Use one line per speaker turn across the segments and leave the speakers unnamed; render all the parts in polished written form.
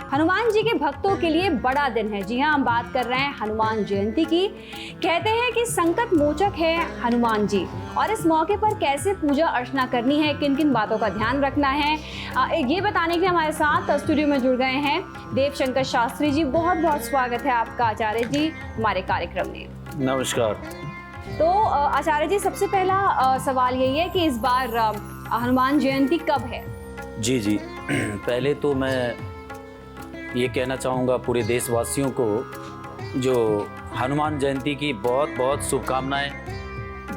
हनुमान जी के भक्तों के लिए बड़ा दिन है। जी हाँ, हम बात कर रहे हैं हनुमान जयंती की। कहते हैं कि संकट मोचक है हनुमान जी, और इस मौके पर कैसे पूजा अर्चना करनी है, किन किन बातों का ध्यान रखना है, ये बताने के लिए हमारे साथ स्टूडियो में जुड़ गए हैं देवशंकर शास्त्री जी। बहुत बहुत स्वागत है आपका आचार्य जी हमारे कार्यक्रम में।
नमस्कार।
तो आचार्य जी, सबसे पहला सवाल यही है कि इस बार हनुमान जयंती कब है?
जी पहले तो मैं ये कहना चाहूँगा पूरे देशवासियों को जो हनुमान जयंती की बहुत बहुत शुभकामनाएं।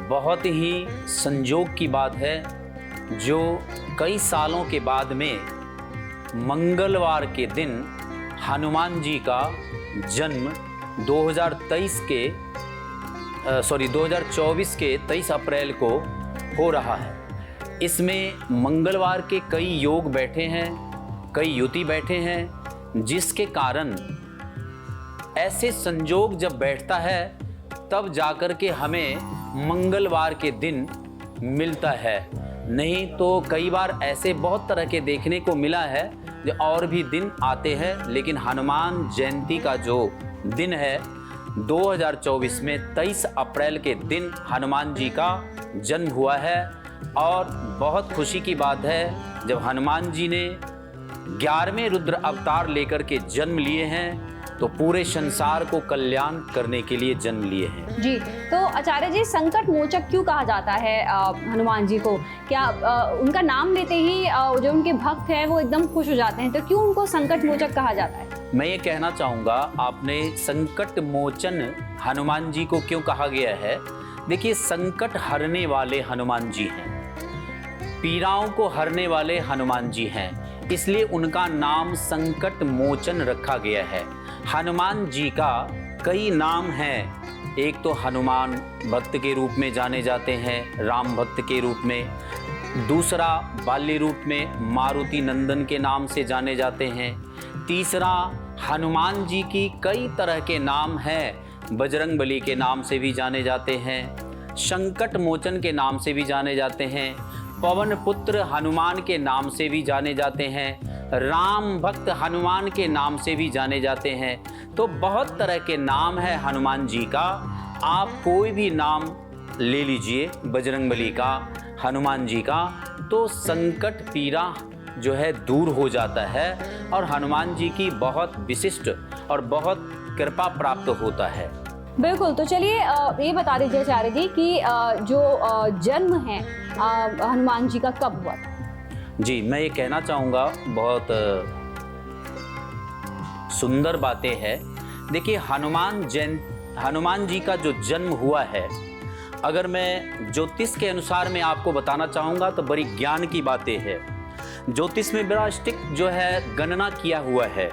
बहुत ही संयोग की बात है जो कई सालों के बाद में मंगलवार के दिन हनुमान जी का जन्म 2024 के 23 अप्रैल को हो रहा है। इसमें मंगलवार के कई योग बैठे हैं, कई युति बैठे हैं, जिसके कारण ऐसे संयोग जब बैठता है तब जाकर के हमें मंगलवार के दिन मिलता है। नहीं तो कई बार ऐसे बहुत तरह के देखने को मिला है जो और भी दिन आते हैं, लेकिन हनुमान जयंती का जो दिन है 2024 में 23 अप्रैल के दिन हनुमान जी का जन्म हुआ है। और बहुत खुशी की बात है जब हनुमान जी ने 11वें रुद्र अवतार लेकर के जन्म लिए हैं तो पूरे संसार को कल्याण करने के लिए जन्म लिए हैं।
जी, तो आचार्य जी, संकट मोचक क्यों कहा जाता है हनुमान जी को? क्या उनका नाम लेते ही जो उनके भक्त हैं वो एकदम खुश हो जाते हैं, तो क्यों उनको संकट मोचक कहा जाता है?
मैं ये कहना चाहूँगा, आपने संकट मोचन हनुमान जी को क्यों कहा गया है? देखिए, संकट हरने वाले हनुमान जी हैं, पीड़ाओं को हरने वाले हनुमान जी हैं, इसलिए उनका नाम संकट मोचन रखा गया है। हनुमान जी का कई नाम हैं। एक तो हनुमान भक्त के रूप में जाने जाते हैं, राम भक्त के रूप में। दूसरा, बाल्य रूप में मारुति नंदन के नाम से जाने जाते हैं। तीसरा, हनुमान जी की कई तरह के नाम हैं, बजरंगबली के नाम से भी जाने जाते हैं, संकट मोचन के नाम से भी जाने जाते हैं, पवन पुत्र हनुमान के नाम से भी जाने जाते हैं, राम भक्त हनुमान के नाम से भी जाने जाते हैं। तो बहुत तरह के नाम है हनुमान जी का। आप कोई भी नाम ले लीजिए, बजरंगबली का, हनुमान जी का, तो संकट पीड़ा जो है दूर हो जाता है और हनुमान जी की बहुत विशिष्ट और बहुत कृपा प्राप्त होता है।
बिल्कुल। तो चलिए ये बता दीजिए आचार्य जी कि जो जन्म है हनुमान जी का कब हुआ था?
जी, मैं ये कहना चाहूँगा, बहुत सुंदर बातें हैं। देखिए, हनुमान जी का जो जन्म हुआ है, अगर मैं ज्योतिष के अनुसार मैं आपको बताना चाहूँगा तो बड़ी ज्ञान की बातें हैं। ज्योतिष में बड़ा स्ट्रिक्ट जो है गणना किया हुआ है।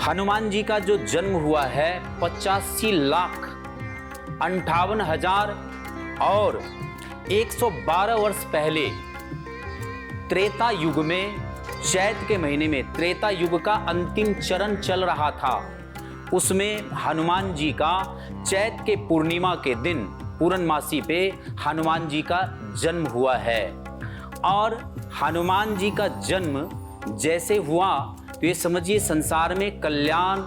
हनुमान जी का जो जन्म हुआ है 85,58,000 और 112 वर्ष पहले त्रेता युग में, चैत के महीने में, त्रेता युग का अंतिम चरण चल रहा था। उसमें हनुमान जी का चैत के पूर्णिमा के दिन, पूर्णमासी पे हनुमान जी का जन्म हुआ है। और हनुमान जी का जन्म जैसे हुआ तो ये समझिए संसार में कल्याण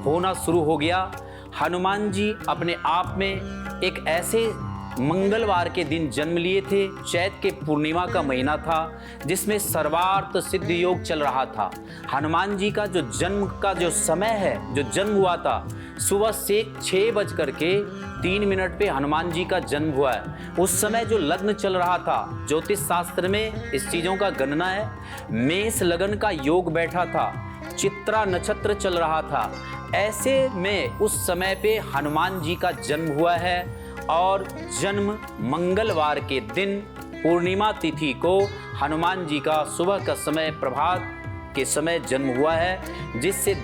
होना शुरू हो गया। हनुमान जी अपने आप में एक ऐसे मंगलवार के दिन जन्म लिए थे, चैत के पूर्णिमा का महीना था, जिसमें सर्वार्थ सिद्ध योग चल रहा था। हनुमान जी का जो जन्म का जो समय है, जो जन्म हुआ था, सुबह से 6:03 पे हनुमान जी का जन्म हुआ है। उस समय जो लग्न चल रहा था, ज्योतिष शास्त्र में इस चीज़ों का गणना है, मेष लगन का योग बैठा था, चित्रा नक्षत्र चल रहा था। ऐसे में उस समय पे हनुमान जी का जन्म हुआ है और जन्म मंगलवार के दिन पूर्णिमा तिथि को हनुमान जी का सुबह का समय, प्रभात के समय जन्म हुआ है, जिससे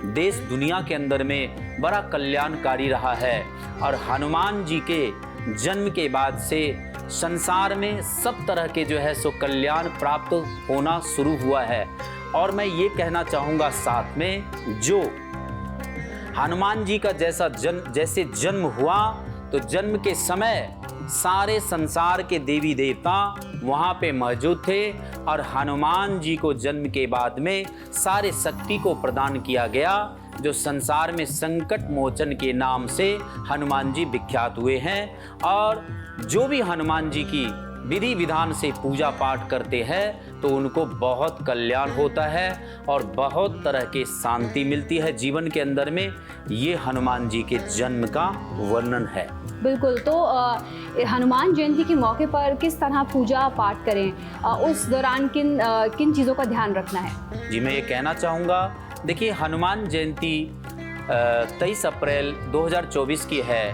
देश दुनिया के अंदर में बड़ा कल्याणकारी रहा है। और हनुमान जी के जन्म के बाद से संसार में सब तरह के जो है सो कल्याण प्राप्त होना शुरू हुआ है। और मैं ये कहना चाहूँगा साथ में, जो हनुमान जी का जैसे जन्म हुआ तो जन्म के समय सारे संसार के देवी देवता वहाँ पे मौजूद थे और हनुमान जी को जन्म के बाद में सारे शक्ति को प्रदान किया गया, जो संसार में संकट मोचन के नाम से हनुमान जी विख्यात हुए हैं। और जो भी हनुमान जी की विधि विधान से पूजा पाठ करते हैं तो उनको बहुत कल्याण होता है और बहुत तरह के शांति मिलती है जीवन के अंदर में। ये हनुमान जी के जन्म का वर्णन है।
बिल्कुल। तो हनुमान जयंती के मौके पर किस तरह पूजा पाठ करें, उस दौरान किन चीज़ों का ध्यान रखना है? जी, मैं ये कहना चाहूँगा, देखिए हनुमान जयंती 23 अप्रैल 2024 की है,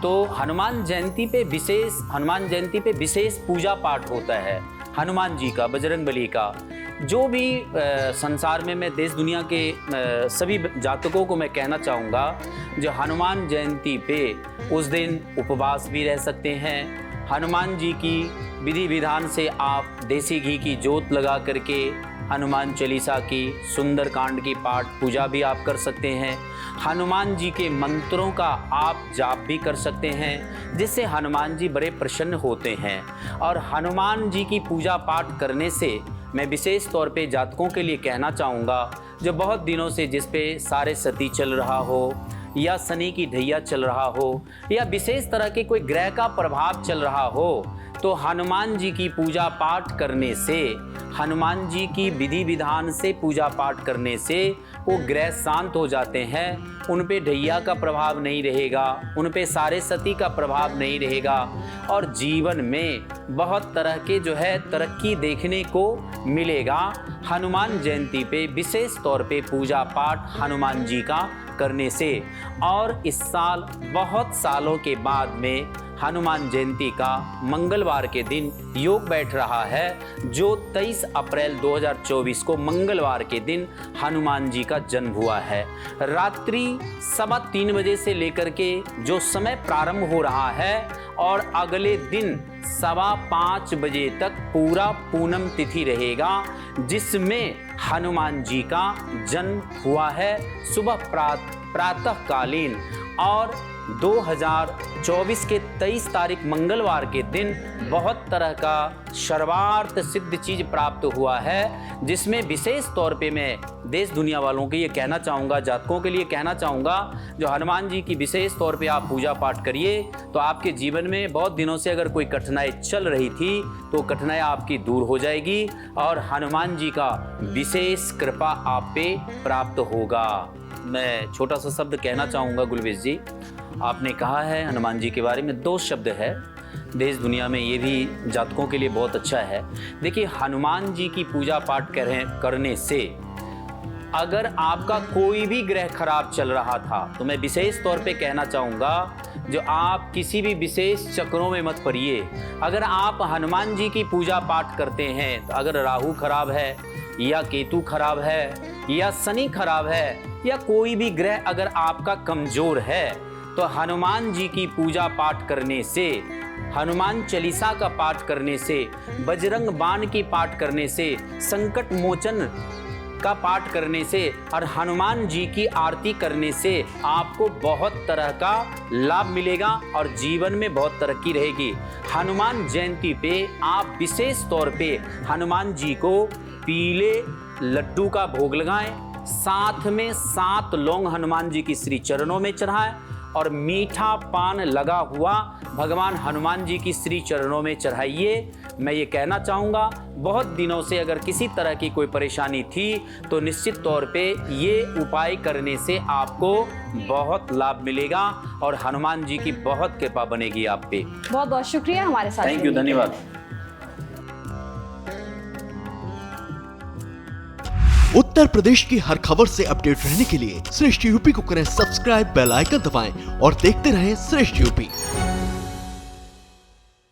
तो हनुमान जयंती पे विशेष पूजा पाठ होता है हनुमान जी का, बजरंगबली का। जो भी संसार में मैं देश दुनिया के सभी जातकों को मैं कहना चाहूँगा, जो हनुमान जयंती पे उस दिन उपवास भी रह सकते हैं। हनुमान जी की विधि विधान से आप देसी घी की जोत लगा करके हनुमान चालीसा की, सुंदर कांड की पाठ पूजा भी आप कर सकते हैं। हनुमान जी के मंत्रों का आप जाप भी कर सकते हैं, जिससे हनुमान जी बड़े प्रसन्न होते हैं। और हनुमान जी की पूजा पाठ करने से मैं विशेष तौर पे जातकों के लिए कहना चाहूँगा, जो बहुत दिनों से जिस पे सारे सती चल रहा हो या शनि की ढैया चल रहा हो या विशेष तरह के कोई ग्रह का प्रभाव चल रहा हो, तो हनुमान जी की पूजा पाठ करने से, हनुमान जी की विधि विधान से पूजा पाठ करने से वो ग्रह शांत हो जाते हैं। उन पे ढैया का प्रभाव नहीं रहेगा, उन पे सारे सती का प्रभाव नहीं रहेगा और जीवन में बहुत तरह के जो है तरक्की देखने को मिलेगा। हनुमान जयंती पे विशेष तौर पे पूजा पाठ हनुमान जी का करने से। और इस साल बहुत सालों के बाद में हनुमान जयंती का मंगलवार के दिन योग बैठ रहा है, जो 23 अप्रैल 2024 को मंगलवार के दिन हनुमान जी का जन्म हुआ है। रात्रि 3:15 बजे से लेकर के जो समय प्रारंभ हो रहा है और अगले दिन 5:15 बजे तक पूरा पूनम तिथि रहेगा, जिसमें हनुमान जी का जन्म हुआ है सुबह प्रातःकालीन। और 2024 के 23 तारीख मंगलवार के दिन बहुत तरह का सर्वार्थ सिद्ध चीज प्राप्त हुआ है, जिसमें विशेष तौर पे मैं देश दुनिया वालों के ये कहना चाहूँगा, जातकों के लिए कहना चाहूँगा, जो हनुमान जी की विशेष तौर पे आप पूजा पाठ करिए तो आपके जीवन में बहुत दिनों से अगर कोई कठिनाई चल रही थी तो कठिनाई आपकी दूर हो जाएगी और हनुमान जी का विशेष कृपा आप पे प्राप्त होगा। मैं छोटा सा शब्द कहना चाहूँगा गुलवेश जी, आपने कहा है हनुमान जी के बारे में 2 शब्द है देश दुनिया में, ये भी जातकों के लिए बहुत अच्छा है। देखिए हनुमान जी की पूजा पाठ करने से अगर आपका कोई भी ग्रह खराब चल रहा था तो मैं विशेष तौर पे कहना चाहूँगा, जो आप किसी भी विशेष चक्रों में मत पड़िए। अगर आप हनुमान जी की पूजा पाठ करते हैं तो अगर राहु खराब है या केतु खराब है या शनि खराब है या कोई भी ग्रह अगर आपका कमजोर है, तो हनुमान जी की पूजा पाठ करने से, हनुमान चालीसा का पाठ करने से, बजरंग बाण की पाठ करने से, संकट मोचन का पाठ करने से और हनुमान जी की आरती करने से आपको बहुत तरह का लाभ मिलेगा और जीवन में बहुत तरक्की रहेगी। हनुमान जयंती पे आप विशेष तौर पे हनुमान जी को पीले लड्डू का भोग लगाएं, साथ में 7 लौंग हनुमान जी की श्री चरणों में चढ़ाएं और मीठा पान लगा हुआ भगवान हनुमान जी की श्री चरणों में चढ़ाइए। मैं ये कहना चाहूँगा, बहुत दिनों से अगर किसी तरह की कोई परेशानी थी तो निश्चित तौर पे ये उपाय करने से आपको बहुत लाभ मिलेगा और हनुमान जी की बहुत कृपा बनेगी आप पे। बहुत बहुत शुक्रिया हमारे साथ।
थैंक यू, धन्यवाद।
उत्तर प्रदेश की हर खबर से अपडेट रहने के लिए श्रेष्ठ यूपी को करें सब्सक्राइब, बेल आइकन दबाएं और देखते रहें श्रेष्ठ यूपी।